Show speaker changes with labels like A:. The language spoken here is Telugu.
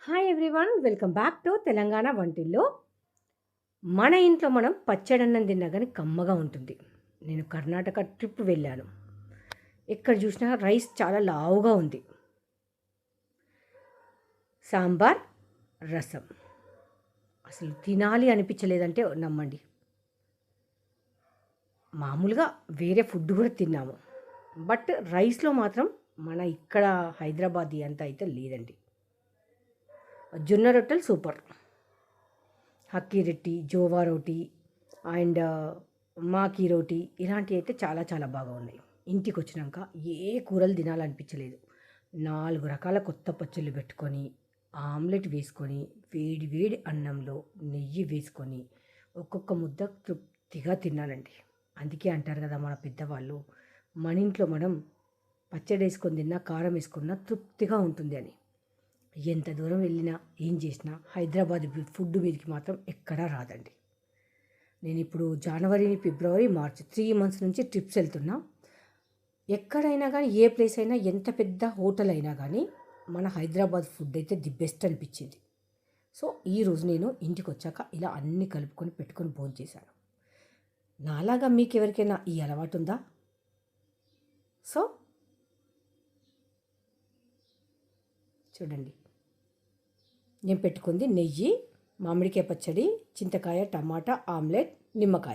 A: Hi everyone, welcome back to Telangana వంటిల్లో. మన ఇంట్లో మనం పచ్చడన్నం తిన్నా కానీ కమ్మగా ఉంటుంది. నేను కర్ణాటక ట్రిప్ వెళ్ళాను. ఎక్కడ చూసినా రైస్ చాలా లావుగా ఉంది. సాంబార్, రసం అసలు తినాలి అనిపించలేదంటే నమ్మండి. మామూలుగా వేరే ఫుడ్ కూడా తిన్నాము, బట్ రైస్లో మాత్రం మన ఇక్కడ హైదరాబాదీ అంతా అయితే లేదండి. జొన్న రొట్టెలు సూపర్, హక్కీ రొట్టి, జోవా రోటీ అండ్ మాకీ రోటీ ఇలాంటివి అయితే చాలా చాలా బాగా ఉన్నాయి. ఇంటికి వచ్చినాక ఏ కూరలు తినాలనిపించలేదు. 4 రకాల కొత్త పచ్చళ్ళు పెట్టుకొని, ఆమ్లెట్ వేసుకొని, వేడి వేడి అన్నంలో నెయ్యి వేసుకొని ఒక్కొక్క ముద్ద తృప్తిగా తిన్నానండి. అందుకే అంటారు కదా మన పెద్దవాళ్ళు, మన ఇంట్లో మనం పచ్చడి వేసుకొని తిన్నా, కారం వేసుకున్నా తృప్తిగా ఉంటుంది అని. ఎంత దూరం వెళ్ళినా ఏం చేసినా హైదరాబాద్ ఫుడ్ మీదకి మాత్రం ఎక్కడా రాదండి. నేను ఇప్పుడు జనవరి, ఫిబ్రవరి, మార్చ్ 3 మంత్స్ నుంచి ట్రిప్స్ వెళ్తున్నా. ఎక్కడైనా కానీ, ఏ ప్లేస్ అయినా, ఎంత పెద్ద హోటల్ అయినా కానీ మన హైదరాబాద్ ఫుడ్ అయితే ది బెస్ట్ అనిపించింది. సో ఈరోజు నేను ఇంటికి వచ్చాక ఇలా అన్నీ కలుపుకొని పెట్టుకొని భోంచేశాను. నాలాగా మీకు ఎవరికైనా ఈ అలవాటు ఉందా? సో చూడండి, నేను పెట్టుకుంది నెయ్యి, మామిడికాయ పచ్చడి, చింతకాయ, టమాటా, ఆమ్లెట్, నిమ్మకాయ.